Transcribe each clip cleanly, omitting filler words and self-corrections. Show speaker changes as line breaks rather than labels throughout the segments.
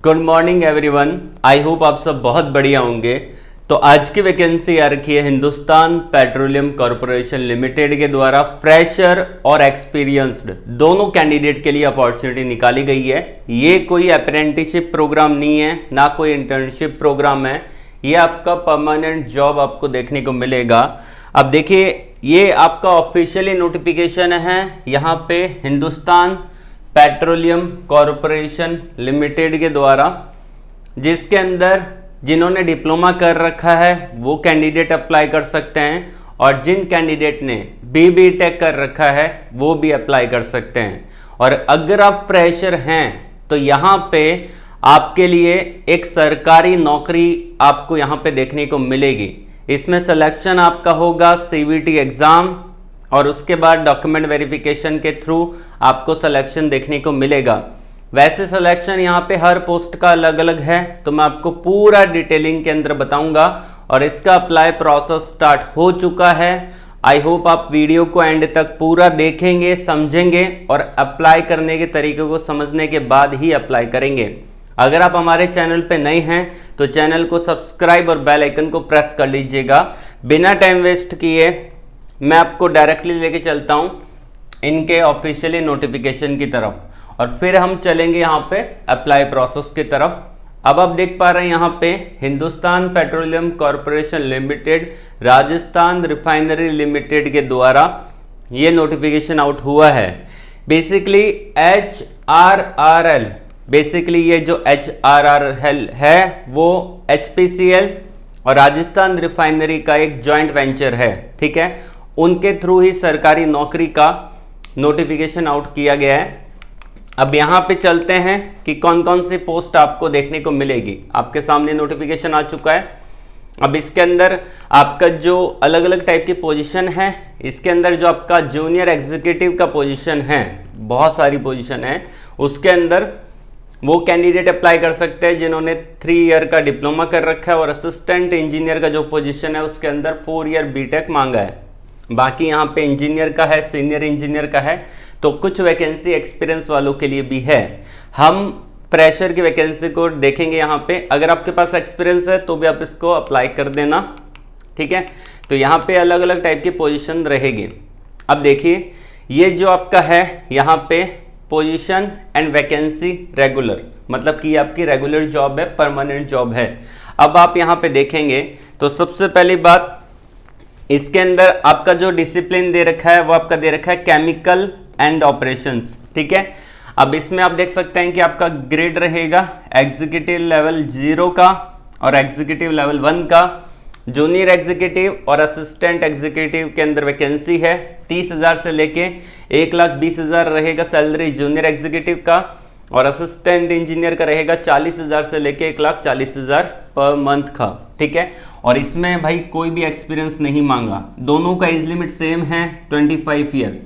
Good morning everyone. I hope आप सब बहुत बढ़िया होंगे। तो आज की वैकेंसी आ रखी है हिंदुस्तान पेट्रोलियम कॉरपोरेशन लिमिटेड के द्वारा फ्रेशर और एक्सपीरियंस्ड दोनों कैंडिडेट के लिए अपॉर्चुनिटी निकाली गई है। ये कोई अप्रेंटिसशिप प्रोग्राम नहीं है, ना कोई इंटर्नशिप प्रोग्राम है। ये आपका परमानेंट जॉब आपको देखने को मिलेगा। अब देखिए, ये आपका ऑफिशियली नोटिफिकेशन है यहाँ पे हिंदुस्तान पेट्रोलियम कॉरपोरेशन लिमिटेड के द्वारा, जिसके अंदर जिन्होंने डिप्लोमा कर रखा है वो कैंडिडेट अप्लाई कर सकते हैं, और जिन कैंडिडेट ने बी टेक कर रखा है वो भी अप्लाई कर सकते हैं। और अगर आप फ्रेशर हैं तो यहाँ पे आपके लिए एक सरकारी नौकरी आपको यहाँ पे देखने को मिलेगी। इसमें सिलेक्शन आपका होगा सीवीटी एग्जाम, और उसके बाद डॉक्यूमेंट वेरिफिकेशन के थ्रू आपको सिलेक्शन देखने को मिलेगा। वैसे सिलेक्शन यहाँ पे हर पोस्ट का अलग अलग है, तो मैं आपको पूरा डिटेलिंग के अंदर बताऊंगा। और इसका अप्लाई प्रोसेस स्टार्ट हो चुका है। आई होप आप वीडियो को एंड तक पूरा देखेंगे, समझेंगे और अप्लाई करने के तरीके को समझने के बाद ही अप्लाई करेंगे। अगर आप हमारे चैनल पे नए हैं तो चैनल को सब्सक्राइब और बेल आइकन को प्रेस कर लीजिएगा। बिना टाइम वेस्ट किए मैं आपको डायरेक्टली लेके चलता हूं इनके ऑफिशियली नोटिफिकेशन की तरफ, और फिर हम चलेंगे यहाँ पे अप्लाई प्रोसेस की तरफ। अब आप देख पा रहे हैं यहाँ पे Hindustan petroleum corporation limited Rajasthan refinery limited के द्वारा ये नोटिफिकेशन आउट हुआ है। बेसिकली HRRL, बेसिकली ये जो HRRL है वो HPCL और राजस्थान रिफाइनरी का एक जॉइंट वेंचर है, ठीक है। उनके थ्रू ही सरकारी नौकरी का नोटिफिकेशन आउट किया गया है। अब यहाँ पे चलते हैं कि कौन कौन सी पोस्ट आपको देखने को मिलेगी। आपके सामने नोटिफिकेशन आ चुका है। अब इसके अंदर आपका जो अलग अलग टाइप की पोजीशन है, इसके अंदर जो आपका जूनियर एग्जीक्यूटिव का पोजीशन है, बहुत सारी पोजीशन है, उसके अंदर वो कैंडिडेट अप्लाई कर सकते हैं जिन्होंने 3 ईयर का डिप्लोमा कर रखा है। और असिस्टेंट इंजीनियर का जो पोजीशन है उसके अंदर 4 ईयर बीटेक मांगा है। बाकी यहाँ पे इंजीनियर का है, सीनियर इंजीनियर का है, तो कुछ वैकेंसी एक्सपीरियंस वालों के लिए भी है। हम फ्रेशर की वैकेंसी को देखेंगे यहाँ पे। अगर आपके पास एक्सपीरियंस है तो भी आप इसको अप्लाई कर देना, ठीक है। तो यहाँ पे अलग अलग टाइप की पोजीशन रहेगी। अब देखिए, ये जो आपका है यहाँ पे पोजीशन एंड वैकेंसी रेगुलर, मतलब कि आपकी रेगुलर जॉब है, परमानेंट जॉब है। अब आप यहाँ पे देखेंगे तो सबसे पहली बात, इसके अंदर आपका जो डिसिप्लिन दे रखा है वो आपका दे रखा है केमिकल एंड ऑपरेशंस, ठीक है। अब इसमें आप देख सकते हैं कि आपका ग्रेड रहेगा एग्जीक्यूटिव लेवल 0 का और एग्जीक्यूटिव लेवल 1 का। जूनियर एग्जीक्यूटिव और असिस्टेंट एग्जीक्यूटिव के अंदर वैकेंसी है। 30,000 से लेके 1,20,000 रहेगा सैलरी जूनियर एग्जीक्यूटिव का, और असिस्टेंट इंजीनियर का रहेगा 40,000 से लेके 1,40,000 पर मंथ का, ठीक है। और इसमें भाई कोई भी एक्सपीरियंस नहीं मांगा। दोनों का एज लिमिट सेम है, 25 ईयर।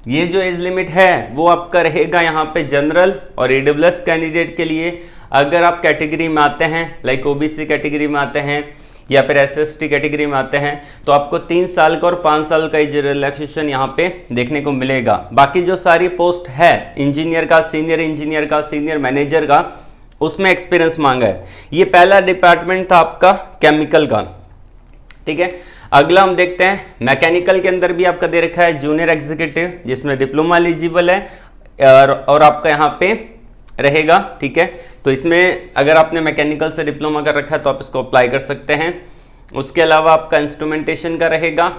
ये जो एज लिमिट है वो आपका रहेगा यहाँ पे जनरल और EWS कैंडिडेट के लिए। अगर आप कैटेगरी में आते हैं, लाइक OBC कैटेगरी में आते हैं या फिर SST कैटेगरी में आते हैं, तो आपको 3 साल का और 5 साल का एज रिलैक्सेशन यहाँ पे देखने को मिलेगा। बाकी जो सारी पोस्ट है इंजीनियर का, सीनियर मैनेजर का, उसमें एक्सपीरियंस मांगा है। ये पहला डिपार्टमेंट था आपका केमिकल का, ठीक है। अगला हम देखते हैं मैकेनिकल के अंदर भी आपका दे रखा है जूनियर एग्जीक्यूटिव, जिसमें डिप्लोमा एलिजिबल है और आपका यहाँ पे रहेगा, ठीक है। तो इसमें अगर आपने मैकेनिकल से डिप्लोमा कर रखा है तो आप इसको अप्लाई कर सकते हैं। उसके अलावा आपका इंस्ट्रूमेंटेशन का रहेगा,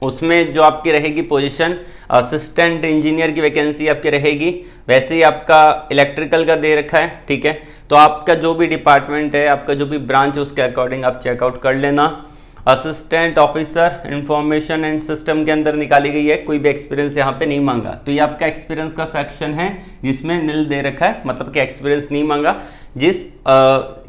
उसमें जो आपकी रहेगी पोजीशन असिस्टेंट इंजीनियर की वैकेंसी आपकी रहेगी। वैसे ही आपका इलेक्ट्रिकल का दे रखा है, ठीक है। तो आपका जो भी डिपार्टमेंट है, आपका जो भी ब्रांच है, उसके अकॉर्डिंग आप चेकआउट कर लेना। Assistant officer information and system के अंदर निकाली गई है, कोई भी एक्सपीरियंस यहाँ पे नहीं मांगा। तो ये आपका एक्सपीरियंस का सेक्शन है जिसमें नील दे रखा है, मतलब कि एक्सपीरियंस नहीं मांगा। जिस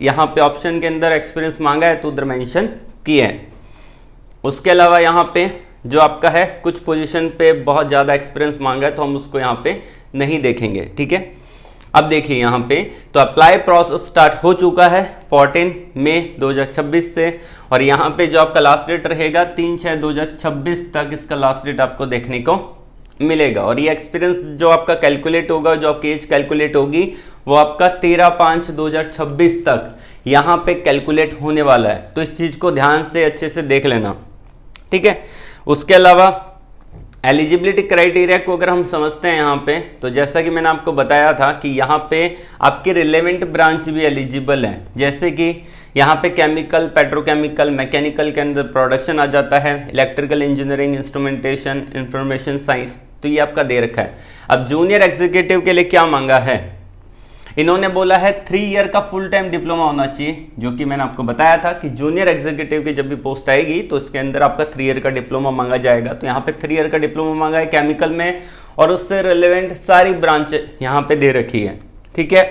यहाँ पे ऑप्शन के अंदर एक्सपीरियंस मांगा है तो उधर मेंशन किए है। उसके अलावा यहाँ पे जो आपका है कुछ पोजीशन पे बहुत ज़्यादा एक्सपीरियंस मांगा है, तो हम उसको यहाँ पे नहीं देखेंगे, ठीक है। अब देखिए यहाँ पे तो अप्लाई प्रोसेस स्टार्ट हो चुका है 14 मई 2026 से, और यहाँ पे जो आपका लास्ट डेट रहेगा 3/6/2026 तक इसका लास्ट डेट आपको देखने को मिलेगा। और ये एक्सपीरियंस जो आपका कैलकुलेट होगा, जो आपकी एज कैलकुलेट होगी, वो आपका 13/5/2026 तक यहाँ पे कैलकुलेट होने वाला है। तो इस चीज को ध्यान से अच्छे से देख लेना, ठीक है। उसके अलावा एलिजिबिलिटी क्राइटेरिया को अगर हम समझते हैं यहाँ पे, तो जैसा कि मैंने आपको बताया था कि यहाँ पे आपके रिलेवेंट ब्रांच भी एलिजिबल है, जैसे कि यहाँ पे केमिकल, पेट्रोकेमिकल, मैकेनिकल के अंदर प्रोडक्शन आ जाता है, electrical engineering, instrumentation, information science, तो ये आपका दे रखा है। अब जूनियर एग्जीक्यूटिव के लिए क्या मांगा है, इन्होंने बोला है 3 ईयर का फुल टाइम डिप्लोमा होना चाहिए, जो कि मैंने आपको बताया था कि जूनियर एग्जीक्यूटिव की जब भी पोस्ट आएगी तो इसके अंदर आपका 3 ईयर का डिप्लोमा मांगा जाएगा। तो यहाँ पे 3 ईयर का डिप्लोमा मांगा है केमिकल में, और उससे रिलेवेंट सारी ब्रांच यहाँ पे दे रखी है, ठीक है।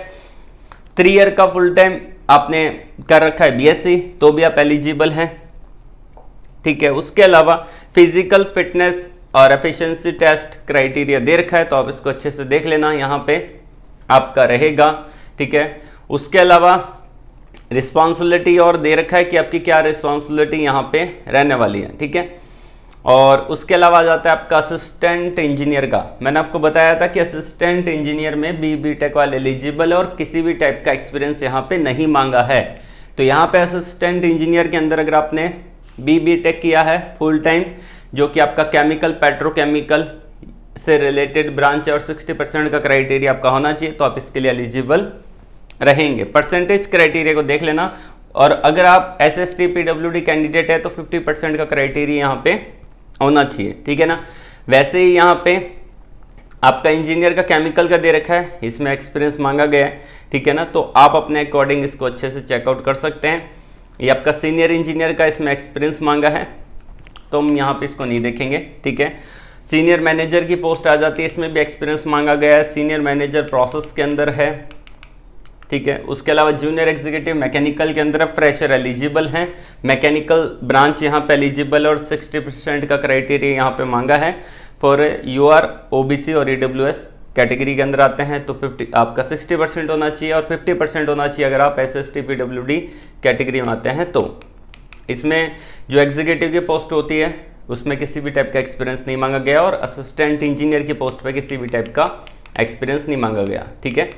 3 ईयर का फुल टाइम आपने कर रखा है बीएससी, तो भी आप एलिजिबल हैं, ठीक है। उसके अलावा फिजिकल फिटनेस और एफिशिएंसी टेस्ट क्राइटेरिया दे रखा है, तो आप इसको अच्छे से देख लेना, यहाँ पे आपका रहेगा, ठीक है। उसके अलावा रिस्पॉन्सिबिलिटी और दे रखा है कि आपकी क्या रिस्पॉन्सिबिलिटी यहाँ पे रहने वाली है, ठीक है। और उसके अलावा आ जाता है आपका असिस्टेंट इंजीनियर का। मैंने आपको बताया था कि असिस्टेंट इंजीनियर में BTech वाले एलिजिबल है और किसी भी टाइप का एक्सपीरियंस यहाँ पे नहीं मांगा है। तो यहाँ पे असिस्टेंट इंजीनियर के अंदर अगर आपने BTech किया है फुल टाइम, जो कि आपका केमिकल, पेट्रोकेमिकल से रिलेटेड ब्रांच है, और 60% का क्राइटेरिया आपका होना चाहिए, तो आप इसके लिए एलिजिबल रहेंगे। परसेंटेज क्राइटेरिया को देख लेना, और अगर आप SST PWD कैंडिडेट है तो 50% का क्राइटेरिया यहाँ पे होना चाहिए, ठीक है ना। वैसे ही यहाँ पे आपका इंजीनियर का केमिकल का दे रखा है, इसमें एक्सपीरियंस मांगा गया है, ठीक है ना। तो आप अपने अकॉर्डिंग इसको अच्छे से चेकआउट कर सकते हैं। ये आपका सीनियर इंजीनियर का, इसमें एक्सपीरियंस मांगा है, तो हम यहाँ पे इसको नहीं देखेंगे, ठीक है। सीनियर मैनेजर की पोस्ट आ जाती है, इसमें भी एक्सपीरियंस मांगा गया है, सीनियर मैनेजर प्रोसेस के अंदर है, ठीक है। उसके अलावा जूनियर एग्जीक्यूटिव मैकेनिकल के अंदर फ्रेशर एलिजिबल हैं, मैकेनिकल ब्रांच यहाँ पे एलिजिबल है, और 60% का क्राइटेरिया यहाँ पे मांगा है। फॉर UR, OBC और EWS कैटेगरी के अंदर आते हैं, तो 50 आपका 60% होना चाहिए, और 50% होना चाहिए अगर आप SST PWD कैटेगरी में आते हैं। तो इसमें जो एग्जीक्यूटिव की पोस्ट होती है उसमें किसी भी टाइप का एक्सपीरियंस नहीं मांगा गया, और असिस्टेंट इंजीनियर की पोस्ट पे किसी भी टाइप का एक्सपीरियंस नहीं मांगा गया, ठीक है।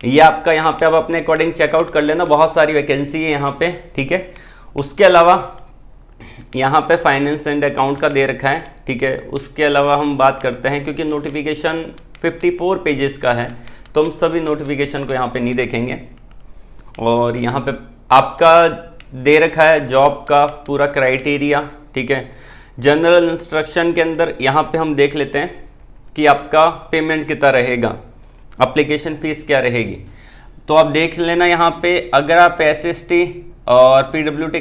ये आपका यहाँ पे आप अपने अकॉर्डिंग चेकआउट कर लेना, बहुत सारी वैकेंसी है यहाँ पे, ठीक है। उसके अलावा यहाँ पे फाइनेंस एंड अकाउंट का दे रखा है, ठीक है। उसके अलावा हम बात करते हैं, क्योंकि नोटिफिकेशन 54 पेजेस का है, तो हम सभी नोटिफिकेशन को यहाँ पे नहीं देखेंगे। और यहाँ पे आपका दे रखा है जॉब का पूरा क्राइटेरिया, ठीक है। जनरल इंस्ट्रक्शन के अंदर यहाँ पे हम देख लेते हैं कि आपका पेमेंट कितना रहेगा, एप्लीकेशन फीस क्या रहेगी। तो आप देख लेना यहाँ पे, अगर आप SST और PWD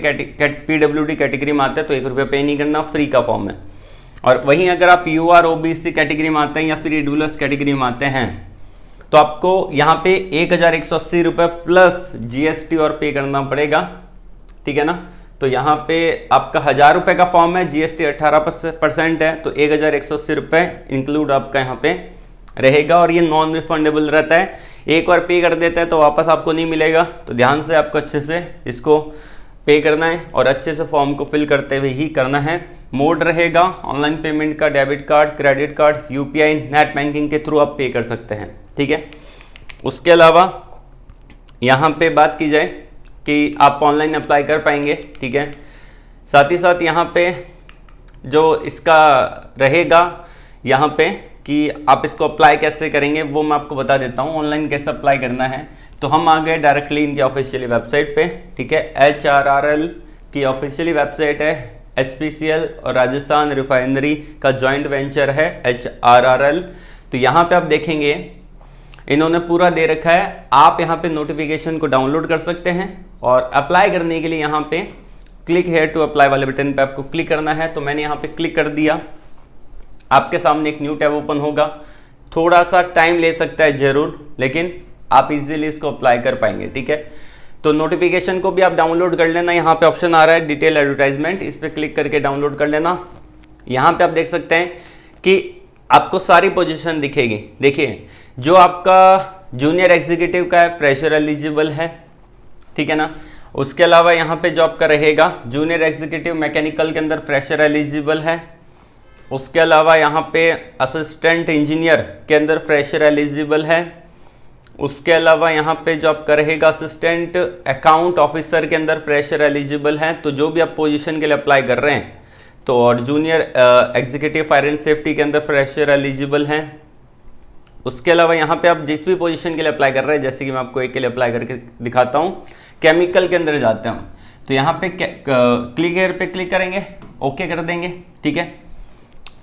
कैटेगरी में आते हैं तो ₹1 पे नहीं करना, फ्री का फॉर्म है। और वहीं अगर आप UR, OBC कैटेगरी में आते हैं या फिर EWS कैटेगरी में आते हैं, तो आपको यहाँ पे ₹1180 प्लस GST और पे करना पड़ेगा, ठीक है ना। तो यहाँ पे आपका ₹1000 का फॉर्म है, GST 18% है, तो ₹1180 इंक्लूड आपका यहाँ पे रहेगा, और ये नॉन रिफंडेबल रहता है। एक बार पे कर देते हैं तो वापस आपको नहीं मिलेगा, तो ध्यान से आपको अच्छे से इसको पे करना है, और अच्छे से फॉर्म को फिल करते हुए ही करना है। मोड रहेगा ऑनलाइन पेमेंट का, debit card, credit card, UPI, net banking के थ्रू आप पे कर सकते हैं, ठीक है। उसके अलावा यहाँ पे बात की जाए कि आप ऑनलाइन अप्लाई कर पाएंगे, ठीक है। साथ ही साथ यहाँ पे जो इसका रहेगा यहाँ पे कि आप इसको अप्लाई कैसे करेंगे वो मैं आपको बता देता हूँ, ऑनलाइन कैसे अप्लाई करना है। तो हम आ गए डायरेक्टली इनकी ऑफिशियली वेबसाइट पे, ठीक है। HRRL की ऑफिशियली वेबसाइट है, HPCL और राजस्थान रिफाइनरी का जॉइंट वेंचर है HRRL। तो यहाँ पे आप देखेंगे इन्होंने पूरा दे रखा है, आप यहाँ पे नोटिफिकेशन को डाउनलोड कर सकते हैं, और अप्लाई करने के लिए यहाँ पे क्लिक हेयर टू अप्लाई वाले बटन पे आपको क्लिक करना है। तो मैंने यहाँ पे क्लिक कर दिया, आपके सामने एक न्यू टैब ओपन होगा। थोड़ा सा टाइम ले सकता है जरूर, लेकिन आप इजीली इसको अप्लाई कर पाएंगे, ठीक है। तो नोटिफिकेशन को भी आप डाउनलोड कर लेना, यहाँ पे ऑप्शन आ रहा है डिटेल एडवर्टाइजमेंट, इस पर क्लिक करके डाउनलोड कर लेना। यहाँ पे आप देख सकते हैं कि आपको सारी पोजीशन दिखेगी। देखिए, जो आपका जूनियर एग्जीक्यूटिव का है फ्रेशर एलिजिबल है, ठीक है ना। उसके अलावा यहाँ पे जो आपका रहेगा जूनियर एग्जीक्यूटिव मैकेनिकल के अंदर फ्रेशर एलिजिबल है। उसके अलावा यहाँ पे असिस्टेंट इंजीनियर के अंदर फ्रेशर एलिजिबल है। उसके अलावा यहाँ पे जो आपका रहेगा असिस्टेंट अकाउंट ऑफिसर के अंदर फ्रेशर एलिजिबल हैं, तो जो भी आप पोजीशन के लिए अप्लाई कर रहे हैं तो, और junior executive fire and safety के अंदर फ्रेशर एलिजिबल हैं। उसके अलावा यहाँ पे आप जिस भी पोजीशन के लिए अप्लाई कर रहे हैं, जैसे कि मैं आपको एक के लिए अप्लाई करके दिखाता हूँ, केमिकल के अंदर जाते हैं तो यहाँ पे क्लिक हेयर पे क्लिक करेंगे, ओके कर देंगे, ठीक है।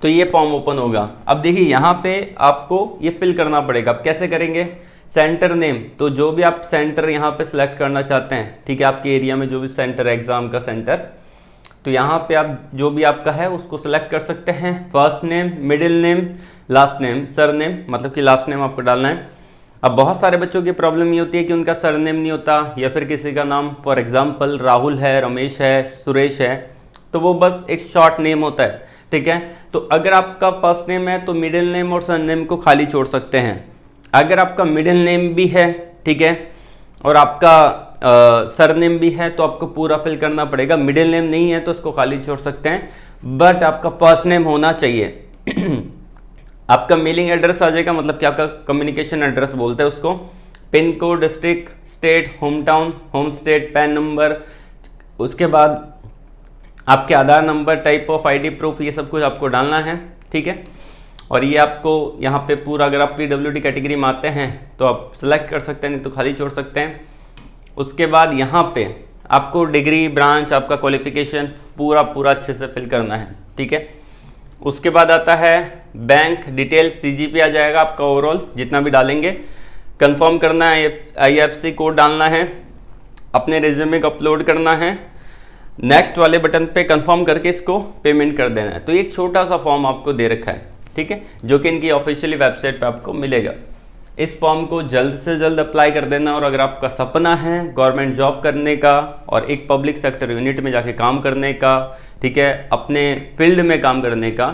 तो ये फॉर्म ओपन होगा। अब देखिए यहाँ पे आपको ये फिल करना पड़ेगा। अब कैसे करेंगे, सेंटर नेम, तो जो भी आप सेंटर यहाँ पे सिलेक्ट करना चाहते हैं, ठीक है, आपके एरिया में जो भी सेंटर है एग्जाम का सेंटर, तो यहाँ पे आप जो भी आपका है उसको सिलेक्ट कर सकते हैं। First name, middle name, last name, sir name, मतलब कि लास्ट नेम आपको डालना है। अब बहुत सारे बच्चों की प्रॉब्लम ये होती है कि उनका सर नेम नहीं होता, या फिर किसी का नाम फॉर एग्जाम्पल राहुल है, रमेश है, सुरेश है, तो वो बस एक शॉर्ट नेम होता है, ठीक है। तो अगर आपका फर्स्ट नेम है तो मिडिल नेम और सर नेम को खाली छोड़ सकते हैं। अगर आपका मिडिल नेम भी है, ठीक है, और आपका सरनेम भी है, तो आपको पूरा फिल करना पड़ेगा। मिडिल नेम नहीं है तो उसको खाली छोड़ सकते हैं, बट आपका फर्स्ट नेम होना चाहिए। आपका मेलिंग एड्रेस आ जाएगा, मतलब कि आपका कम्युनिकेशन एड्रेस बोलते हैं उसको, pin code, district, state, home town, home state, PAN number, उसके बाद आपके Aadhaar number, type of ID proof, ये सब कुछ आपको डालना है, ठीक है। और ये आपको यहाँ पे पूरा, अगर आप PWD कैटेगरी में आते हैं तो आप सेलेक्ट कर सकते हैं, नहीं तो खाली छोड़ सकते हैं। उसके बाद यहाँ पे आपको डिग्री, ब्रांच, आपका क्वालिफिकेशन पूरा अच्छे से फिल करना है, ठीक है। उसके बाद आता है बैंक डिटेल, CGP आ जाएगा आपका ओवरऑल जितना भी डालेंगे, कंफर्म करना है, IFSC कोड डालना है, अपने रिज्यूमे को अपलोड करना है, नेक्स्ट वाले बटन पे कंफर्म करके इसको पेमेंट कर देना है। तो एक छोटा सा फॉर्म आपको दे रखा है, ठीक है, जो कि इनकी ऑफिशियली वेबसाइट पे आपको मिलेगा। इस फॉर्म को जल्द से जल्द अप्लाई कर देना, और अगर आपका सपना है गवर्नमेंट जॉब करने का और एक पब्लिक सेक्टर यूनिट में जाके काम करने का, ठीक है, अपने फील्ड में काम करने का,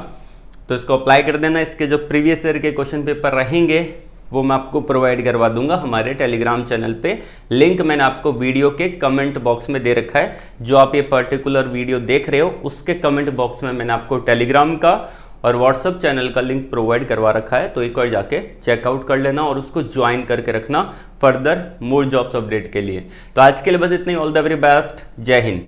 तो इसको अप्लाई कर देना। इसके जो प्रीवियस ईयर के क्वेश्चन पेपर रहेंगे वो मैं आपको प्रोवाइड करवा दूंगा हमारे टेलीग्राम चैनल पे। लिंक मैंने आपको वीडियो के कमेंट बॉक्स में दे रखा है। जो आप ये पर्टिकुलर वीडियो देख रहे हो उसके कमेंट बॉक्स में मैंने आपको टेलीग्राम का और व्हाट्सएप चैनल का लिंक प्रोवाइड करवा रखा है, तो एक बार जाके चेकआउट कर लेना और उसको ज्वाइन करके रखना फर्दर मोर जॉब्स अपडेट के लिए। तो आज के लिए बस इतना ही। ऑल द वेरी बेस्ट, जय हिंद।